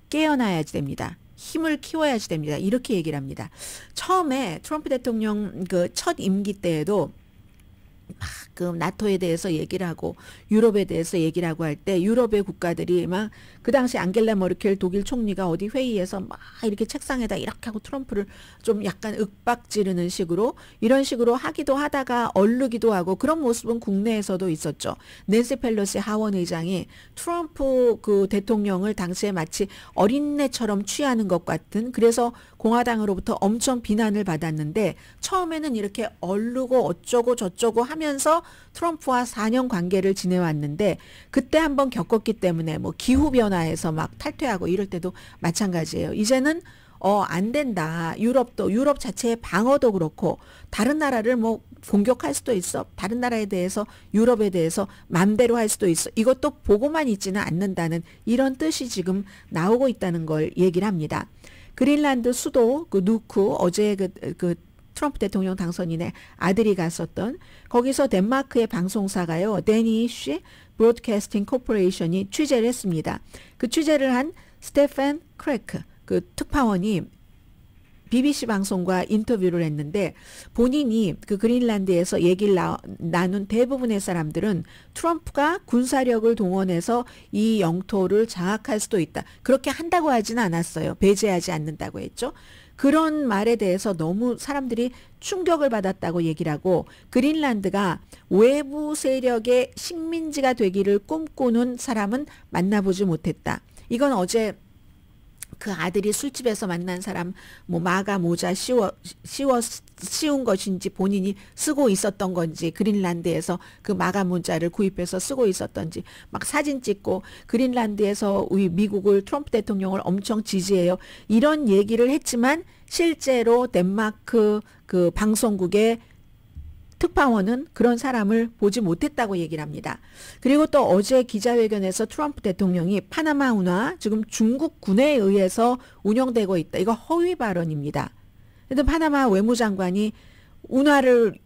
깨어나야지 됩니다. 힘을 키워야지 됩니다. 이렇게 얘기를 합니다. 처음에 트럼프 대통령 그 첫 임기 때에도 막 그 나토에 대해서 얘기를 하고 유럽에 대해서 얘기를 하고 할 때 유럽의 국가들이 막 그 당시 앙겔라 머르켈 독일 총리가 어디 회의에서 막 이렇게 책상에다 이렇게 하고 트럼프를 좀 약간 윽박지르는 식으로 이런 식으로 하기도 하다가 얼르기도 하고 그런 모습은 국내에서도 있었죠. 낸시 펠로시 하원 의장이 트럼프 그 대통령을 당시에 마치 어린애처럼 취하는 것 같은 그래서 공화당으로부터 엄청 비난을 받았는데 처음에는 이렇게 얼르고 어쩌고 저쩌고 하면서 트럼프와 4년 관계를 지내왔는데 그때 한번 겪었기 때문에 뭐 기후변화에서 막 탈퇴하고 이럴 때도 마찬가지예요. 이제는 안 된다. 유럽 자체의 방어도 그렇고 다른 나라를 뭐 공격할 수도 있어. 다른 나라에 대해서 유럽에 대해서 맘대로 할 수도 있어. 이것도 보고만 있지는 않는다는 이런 뜻이 지금 나오고 있다는 걸 얘기를 합니다. 그린란드 수도 그 누크 어제 그 트럼프 대통령 당선인의 아들이 갔었던 거기서 덴마크의 방송사가요. 데니쉬 브로드캐스팅 코퍼레이션이 취재를 했습니다. 그 취재를 한 스테판 크래크 그 특파원이 BBC 방송과 인터뷰를 했는데 본인이 그 그린란드에서 얘기를 나눈 대부분의 사람들은 트럼프가 군사력을 동원해서 이 영토를 장악할 수도 있다. 그렇게 한다고 하지는 않았어요. 배제하지 않는다고 했죠. 그런 말에 대해서 너무 사람들이 충격을 받았다고 얘기를 하고 그린란드가 외부 세력의 식민지가 되기를 꿈꾸는 사람은 만나보지 못했다. 이건 어제 그 아들이 술집에서 만난 사람 뭐 마가 모자 씌운 것인지 본인이 쓰고 있었던 건지 그린란드에서 그 마가 모자를 구입해서 쓰고 있었던지 막 사진 찍고 그린란드에서 우리 미국을 트럼프 대통령을 엄청 지지해요. 이런 얘기를 했지만 실제로 덴마크 그 방송국의 특파원은 그런 사람을 보지 못했다고 얘기를 합니다. 그리고 또 어제 기자회견에서 트럼프 대통령이 파나마 운하 지금 중국 군에 의해서 운영되고 있다. 이거 허위 발언입니다. 근데 파나마 외무장관이 운하를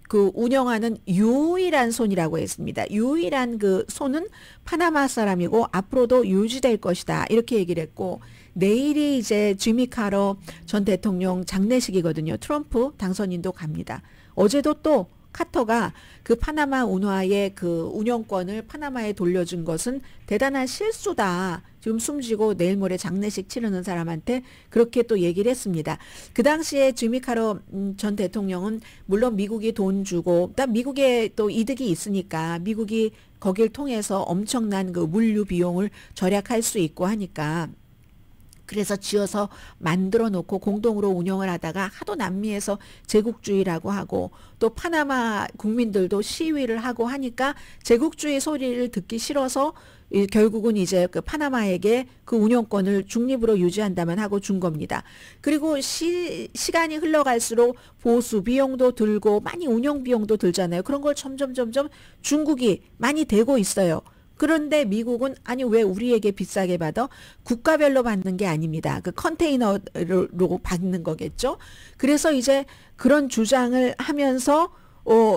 그 운영하는 유일한 손이라고 했습니다. 유일한 그 손은 파나마 사람이고 앞으로도 유지될 것이다. 이렇게 얘기를 했고 내일이 이제 지미 카터 전 대통령 장례식이거든요. 트럼프 당선인도 갑니다. 어제도 또 카터가 그 파나마 운하의 그 운영권을 파나마에 돌려준 것은 대단한 실수다. 지금 숨지고 내일 모레 장례식 치르는 사람한테 그렇게 또 얘기를 했습니다. 그 당시에 지미 카터 전 대통령은 물론 미국이 돈 주고 미국에 또 이득이 있으니까 미국이 거길 통해서 엄청난 그 물류 비용을 절약할 수 있고 하니까 그래서 지어서 만들어 놓고 공동으로 운영을 하다가 하도 남미에서 제국주의라고 하고 또 파나마 국민들도 시위를 하고 하니까 제국주의 소리를 듣기 싫어서 결국은 이제 그 파나마에게 그 운영권을 중립으로 유지한다면 하고 준 겁니다. 그리고 시간이 흘러갈수록 보수 비용도 들고 많이 운영 비용도 들잖아요. 그런 걸 점점 중국이 많이 대고 있어요. 그런데 미국은 아니 왜 우리에게 비싸게 받아? 국가별로 받는 게 아닙니다. 그 컨테이너로 받는 거겠죠. 그래서 이제 그런 주장을 하면서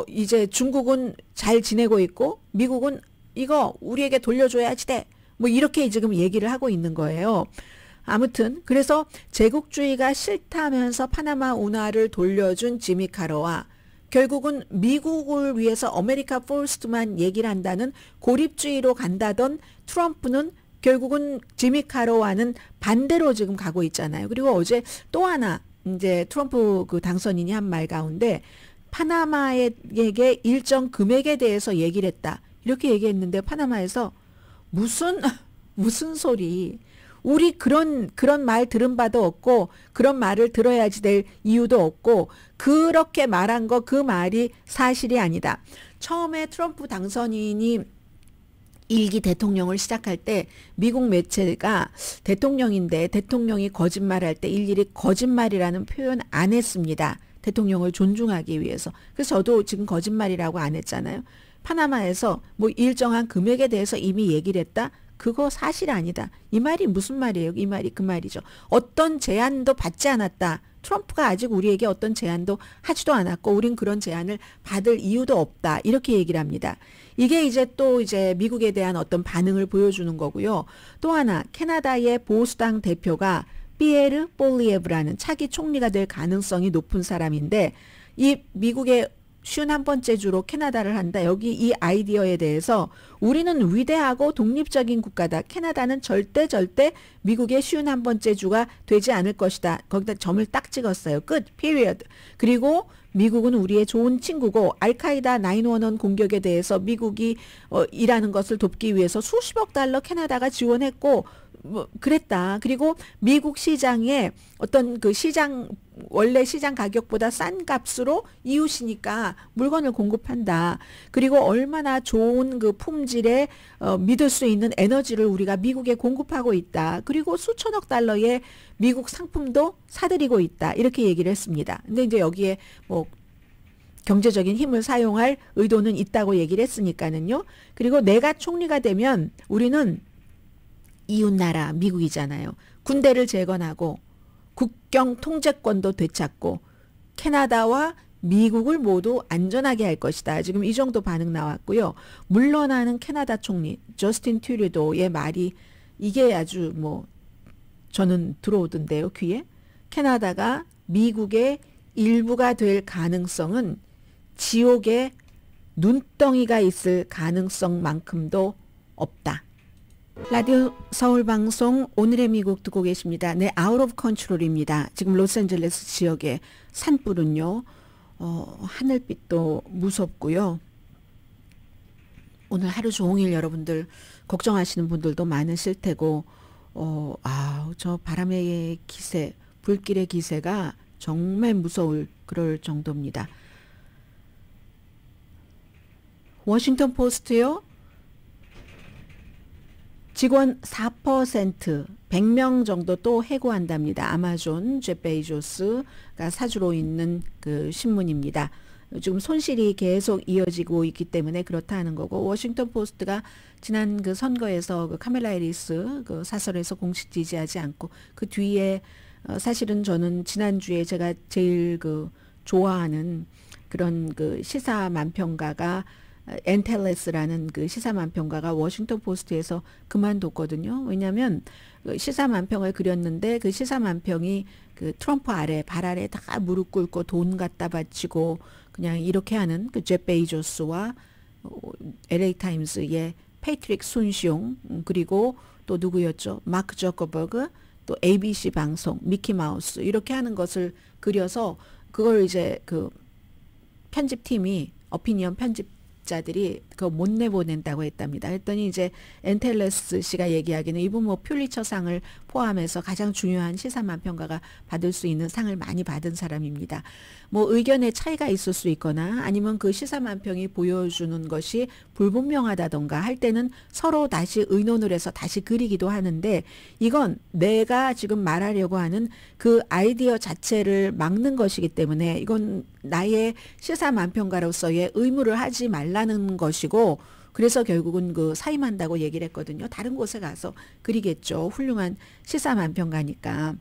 이제 중국은 잘 지내고 있고 미국은 이거 우리에게 돌려줘야지 돼. 뭐 이렇게 지금 얘기를 하고 있는 거예요. 아무튼 그래서 제국주의가 싫다면서 파나마 운하를 돌려준 지미 카터와 결국은 미국을 위해서 아메리카 퍼스트만 얘기를 한다는 고립주의로 간다던 트럼프는 결국은 지미 카터와는 반대로 지금 가고 있잖아요. 그리고 어제 또 하나 이제 트럼프 그 당선인이 한 말 가운데 파나마에게 일정 금액에 대해서 얘기를 했다. 이렇게 얘기했는데 파나마에서 무슨 소리. 우리 그런 말 들은 바도 없고 그런 말을 들어야지 될 이유도 없고 그렇게 말한 거 그 말이 사실이 아니다. 처음에 트럼프 당선인이 일기 대통령을 시작할 때 미국 매체가 대통령인데 대통령이 거짓말할 때 일일이 거짓말이라는 표현 안 했습니다. 대통령을 존중하기 위해서. 그래서 저도 지금 거짓말이라고 안 했잖아요. 파나마에서 뭐 일정한 금액에 대해서 이미 얘기를 했다. 그거 사실 아니다. 이 말이 무슨 말이에요? 이 말이 그 말이죠. 어떤 제안도 받지 않았다. 트럼프가 아직 우리에게 어떤 제안도 하지도 않았고 우린 그런 제안을 받을 이유도 없다. 이렇게 얘기를 합니다. 이게 이제 또 이제 미국에 대한 어떤 반응을 보여주는 거고요. 또 하나 캐나다의 보수당 대표가 피에르 볼리에브라는 차기 총리가 될 가능성이 높은 사람인데 이 미국의 51번째 주로 캐나다를 한다. 여기 이 아이디어에 대해서 우리는 위대하고 독립적인 국가다. 캐나다는 절대 미국의 51번째 주가 되지 않을 것이다. 거기다 점을 딱 찍었어요. 끝. period. 그리고 미국은 우리의 좋은 친구고 알카이다 911 공격에 대해서 미국이 일하는 것을 돕기 위해서 수십억 달러 캐나다가 지원했고 뭐 그랬다. 그리고 미국 시장에 어떤 그 시장 원래 시장 가격보다 싼 값으로 이웃이니까 물건을 공급한다. 그리고 얼마나 좋은 그 품질의 믿을 수 있는 에너지를 우리가 미국에 공급하고 있다. 그리고 수천억 달러의 미국 상품도 사들이고 있다. 이렇게 얘기를 했습니다. 근데 이제 여기에 뭐 경제적인 힘을 사용할 의도는 있다고 얘기를 했으니까는요. 그리고 내가 총리가 되면 우리는 이웃나라 미국이잖아요. 군대를 재건하고 국경 통제권도 되찾고 캐나다와 미국을 모두 안전하게 할 것이다. 지금 이 정도 반응 나왔고요. 물러나는 캐나다 총리 저스틴 튜리도의 말이 이게 아주 뭐 저는 들어오던데요. 귀에. 캐나다가 미국의 일부가 될 가능성은 지옥에 눈덩이가 있을 가능성만큼도 없다. 라디오 서울방송 오늘의 미국 듣고 계십니다. 네, 아웃 오브 컨트롤입니다. 지금 로스앤젤레스 지역의 산불은요. 하늘빛도 무섭고요. 오늘 하루 종일 여러분들 걱정하시는 분들도 많으실 테고 저 바람의 기세, 불길의 기세가 정말 무서울 그럴 정도입니다. 워싱턴 포스트요. 직원 4% 100명 정도 또 해고한답니다. 아마존 제프 베이조스가 사주로 있는 그 신문입니다. 지금 손실이 계속 이어지고 있기 때문에 그렇다 하는 거고 워싱턴 포스트가 지난 그 선거에서 그 카멜라 해리스 그 사설에서 공식 지지하지 않고 그 뒤에 사실은 저는 지난주에 제가 제일 그 좋아하는 그런 그 시사 만평가가 엔텔레스라는 그 시사만평가가 워싱턴 포스트에서 그만뒀거든요. 왜냐하면 그 시사만평을 그렸는데 그 시사만평이 그 트럼프 아래 발 아래 다 무릎 꿇고 돈 갖다 바치고 그냥 이렇게 하는 그 제프 베이조스와 LA 타임스의 패트릭 순시용 그리고 또 누구였죠? 마크 저커버그 또 ABC 방송 미키마우스 이렇게 하는 것을 그려서 그걸 이제 그 편집팀이 어피니언 편집자들이 그거 못 내보낸다고 했답니다. 했더니 이제 엔텔레스 씨가 얘기하기는 이분 뭐 퓰리처상을 포함해서 가장 중요한 시사만평가가 받을 수 있는 상을 많이 받은 사람입니다. 뭐 의견의 차이가 있을 수 있거나 아니면 그 시사만평이 보여주는 것이 불분명하다던가 할 때는 서로 다시 의논을 해서 다시 그리기도 하는데 이건 내가 지금 말하려고 하는 그 아이디어 자체를 막는 것이기 때문에 이건 나의 시사만평가로서의 의무를 하지 말라는 것이고 그래서 결국은 그 사임한다고 얘기를 했거든요. 다른 곳에 가서 그리겠죠. 훌륭한 시사만평가니까.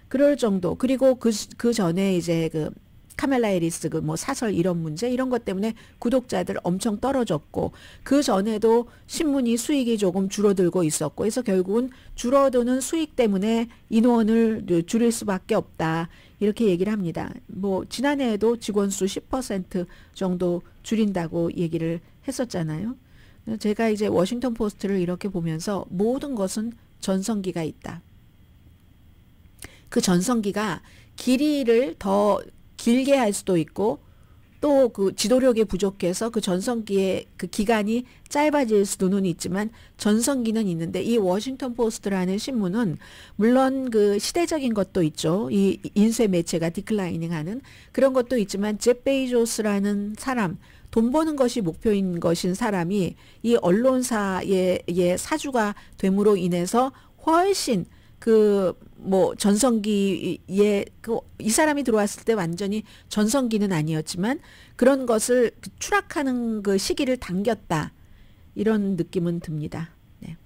그럴 정도. 그리고 그 전에 이제 그 카멜라 해리스 그 뭐 사설 이런 문제 이런 것 때문에 구독자들 엄청 떨어졌고 그 전에도 신문이 수익이 조금 줄어들고 있었고 그래서 결국은 줄어드는 수익 때문에 인원을 줄일 수밖에 없다. 이렇게 얘기를 합니다. 뭐 지난해에도 직원 수 10% 정도 줄인다고 얘기를 했었잖아요. 제가 이제 워싱턴 포스트를 이렇게 보면서 모든 것은 전성기가 있다. 그 전성기가 길이를 더 길게 할 수도 있고 또 그 지도력이 부족해서 그 전성기의 그 기간이 짧아질 수는 있지만 전성기는 있는데 이 워싱턴 포스트라는 신문은 물론 그 시대적인 것도 있죠. 이 인쇄 매체가 디클라이닝하는 그런 것도 있지만 제프 베이조스라는 사람 돈 버는 것이 목표인 것인 사람이 이 언론사의 사주가 됨으로 인해서 훨씬 그 뭐 전성기에 이 사람이 들어왔을 때 완전히 전성기는 아니었지만 그런 것을 추락하는 그 시기를 당겼다 이런 느낌은 듭니다. 네.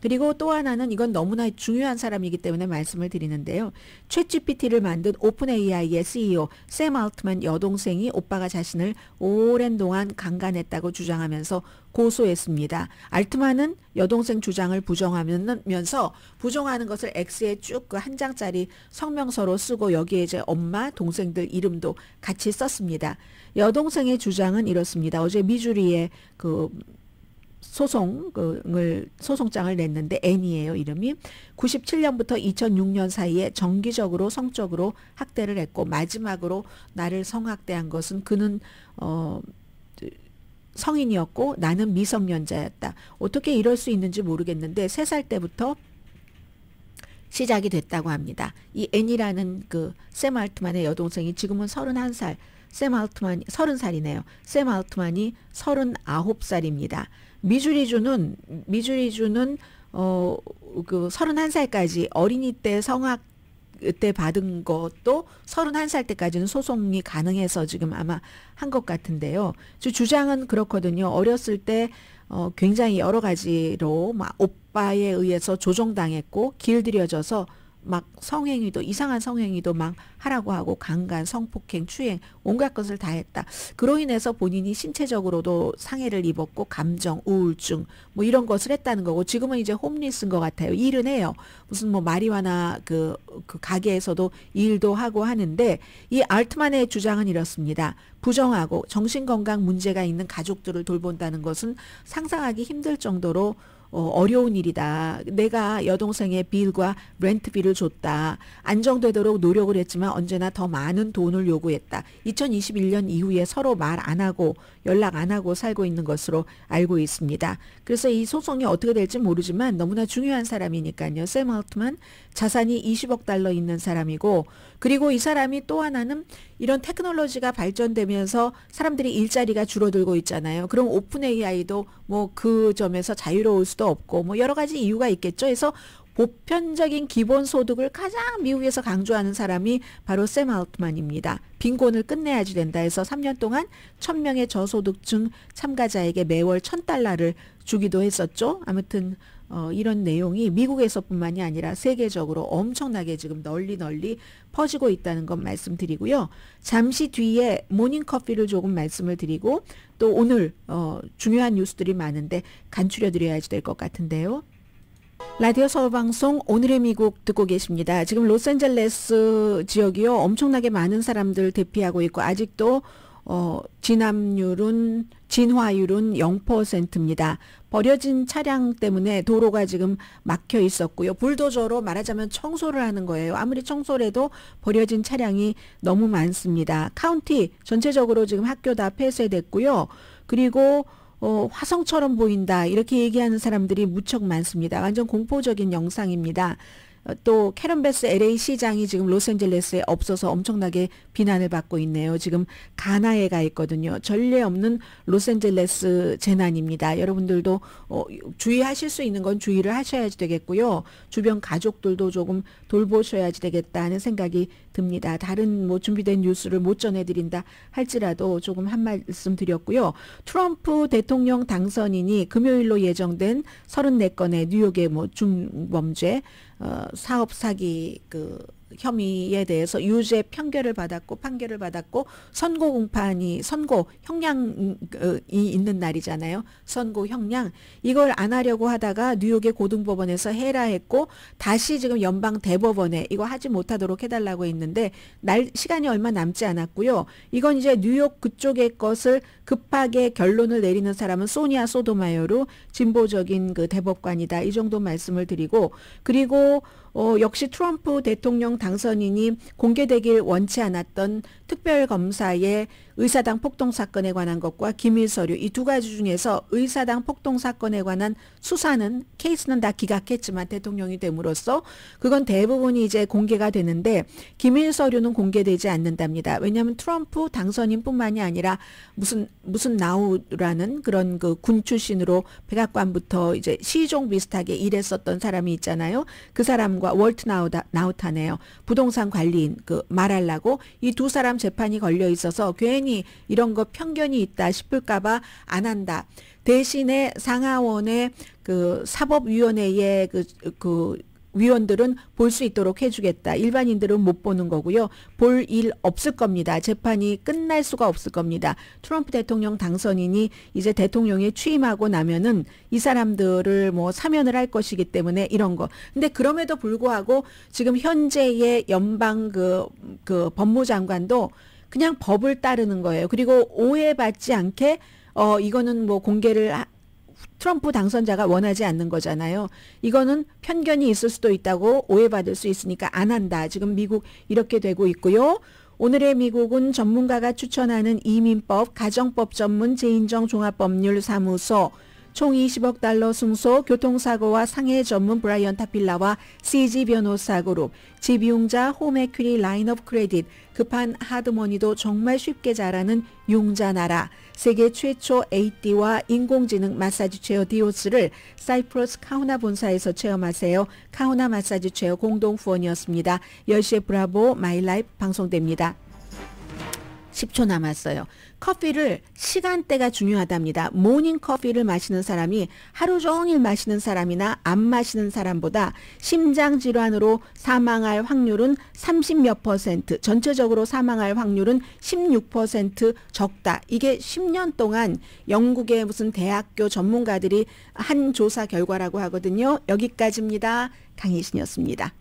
그리고 또 하나는 이건 너무나 중요한 사람이기 때문에 말씀을 드리는데요. 챗GPT를 만든 오픈 AI의 CEO 샘 알트만 여동생이 오빠가 자신을 오랜 동안 강간했다고 주장하면서 고소했습니다. 알트만은 여동생 주장을 부정하면서 부정하는 것을 X에 쭉 그 한 장짜리 성명서로 쓰고 여기에 이제 엄마, 동생들 이름도 같이 썼습니다. 여동생의 주장은 이렇습니다. 어제 미주리에 그 소송장을 냈는데 애니예요, 이름이. 97년부터 2006년 사이에 정기적으로 성적으로 학대를 했고 마지막으로 나를 성학대한 것은 그는 성인이었고 나는 미성년자였다. 어떻게 이럴 수 있는지 모르겠는데 3살 때부터 시작이 됐다고 합니다. 이 애니라는 그 샘 알트만의 여동생이 지금은 31살, 샘 알트만이 30살이네요. 샘 알트만이 39살입니다. 미주리주는 그 31살까지 어린이 때 성학 때 받은 것도 31살 때까지는 소송이 가능해서 지금 아마 한 것 같은데요. 주장은 그렇거든요. 어렸을 때 굉장히 여러 가지로 막 오빠에 의해서 조종당했고 길들여져서 막 성행위도 이상한 성행위도 막 하라고 하고 강간, 성폭행, 추행 온갖 것을 다 했다. 그로 인해서 본인이 신체적으로도 상해를 입었고 감정, 우울증 뭐 이런 것을 했다는 거고 지금은 이제 홈리스인 것 같아요. 일은 해요. 무슨 뭐 마리화나 그 가게에서도 일도 하고 하는데 이 알트만의 주장은 이렇습니다. 부정하고 정신건강 문제가 있는 가족들을 돌본다는 것은 상상하기 힘들 정도로 어려운 일이다. 내가 여동생의 빌과 렌트비를 줬다. 안정되도록 노력을 했지만 언제나 더 많은 돈을 요구했다. 2021년 이후에 서로 말 안 하고 연락 안 하고 살고 있는 것으로 알고 있습니다. 그래서 이 소송이 어떻게 될지 모르지만 너무나 중요한 사람이니까요. 샘 알트만 자산이 20억 달러 있는 사람이고 그리고 이 사람이 또 하나는 이런 테크놀로지가 발전되면서 사람들이 일자리가 줄어들고 있잖아요. 그럼 오픈 AI도 뭐 그 점에서 자유로울 수도 없고 뭐 여러 가지 이유가 있겠죠. 그래서 보편적인 기본소득을 가장 미국에서 강조하는 사람이 바로 샘 알트만입니다. 빈곤을 끝내야지 된다 해서 3년 동안 1000명의 저소득층 참가자에게 매월 $1000를 주기도 했었죠. 아무튼 이런 내용이 미국에서뿐만이 아니라 세계적으로 엄청나게 지금 널리 퍼지고 있다는 것 말씀드리고요. 잠시 뒤에 모닝커피를 조금 말씀을 드리고 또 오늘 중요한 뉴스들이 많은데 간추려 드려야지 될 것 같은데요. 라디오 서울방송 오늘의 미국 듣고 계십니다. 지금 로스앤젤레스 지역이요. 엄청나게 많은 사람들 대피하고 있고 아직도 진화율은 0%입니다. 버려진 차량 때문에 도로가 지금 막혀 있었고요. 불도저로 말하자면 청소를 하는 거예요. 아무리 청소를 해도 버려진 차량이 너무 많습니다. 카운티 전체적으로 지금 학교 다 폐쇄됐고요. 그리고 화성처럼 보인다 이렇게 얘기하는 사람들이 무척 많습니다. 완전 공포적인 영상입니다. 또 캐런 베스 LA 시장이 지금 로스앤젤레스에 없어서 엄청나게 비난을 받고 있네요. 지금 가나에 가 있거든요. 전례 없는 로스앤젤레스 재난입니다. 여러분들도 주의하실 수 있는 건 주의를 하셔야지 되겠고요. 주변 가족들도 조금 돌보셔야지 되겠다는 생각이 듭니다. 다른 뭐 준비된 뉴스를 못 전해드린다 할지라도 조금 한 말씀 드렸고요. 트럼프 대통령 당선인이 금요일로 예정된 34건의 뉴욕의 뭐 중범죄 사업 사기 그 혐의에 대해서 유죄 판결을 받았고 선고 형량이 있는 날이잖아요. 선고 형량 이걸 안 하려고 하다가 뉴욕의 고등법원에서 해라 했고 다시 지금 연방 대법원에 이거 하지 못하도록 해달라고 했는데 시간이 얼마 남지 않았고요. 이건 이제 뉴욕 그쪽의 것을 급하게 결론을 내리는 사람은 소니아 소토마요로 진보적인 그 대법관이다. 이 정도 말씀을 드리고 그리고 역시 트럼프 대통령 당선인이 공개되길 원치 않았던 특별검사의 의사당 폭동 사건에 관한 것과 기밀 서류 이 두 가지 중에서 의사당 폭동 사건에 관한 수사는 케이스는 다 기각했지만 대통령이 됨으로써 그건 대부분이 이제 공개가 되는데 기밀 서류는 공개되지 않는답니다. 왜냐하면 트럼프 당선인뿐만이 아니라 무슨 나우라는 그런 그 군 출신으로 백악관부터 이제 시종 비슷하게 일했었던 사람이 있잖아요. 그 사람과 월트 나우타네요. 부동산 관리인 그 말하려고 이 두 사람 재판이 걸려 있어서 괜히 이런 거 편견이 있다 싶을까봐 안 한다. 대신에 상하원의 그 사법위원회의 그 위원들은 볼 수 있도록 해주겠다. 일반인들은 못 보는 거고요. 볼 일 없을 겁니다. 재판이 끝날 수가 없을 겁니다. 트럼프 대통령 당선인이 이제 대통령에 취임하고 나면은 이 사람들을 뭐 사면을 할 것이기 때문에 이런 거. 근데 그럼에도 불구하고 지금 현재의 연방 그 법무장관도 그냥 법을 따르는 거예요. 그리고 오해받지 않게 이거는 뭐 공개를 트럼프 당선자가 원하지 않는 거잖아요. 이거는 편견이 있을 수도 있다고 오해받을 수 있으니까 안 한다. 지금 미국 이렇게 되고 있고요. 오늘의 미국은 전문가가 추천하는 이민법, 가정법 전문 제인정 종합법률사무소, 총 20억 달러 승소, 교통사고와 상해 전문 브라이언 타필라와 CG 변호사 그룹, 집용자 홈에퀴리 라인 오브 크레딧, 급한 하드머니도 정말 쉽게 잘하는 용자나라, 세계 최초 AD와 인공지능 마사지 체어 디오스를 사이프러스 카우나 본사에서 체험하세요. 카우나 마사지 체어 공동 후원이었습니다. 10시에 브라보 마이 라이프 방송됩니다. 10초 남았어요. 커피를 시간대가 중요하답니다. 모닝 커피를 마시는 사람이 하루 종일 마시는 사람이나 안 마시는 사람보다 심장 질환으로 사망할 확률은 30몇 %, 전체적으로 사망할 확률은 16% 적다. 이게 10년 동안 영국의 무슨 대학교 전문가들이 한 조사 결과라고 하거든요. 여기까지입니다. 강희신이었습니다.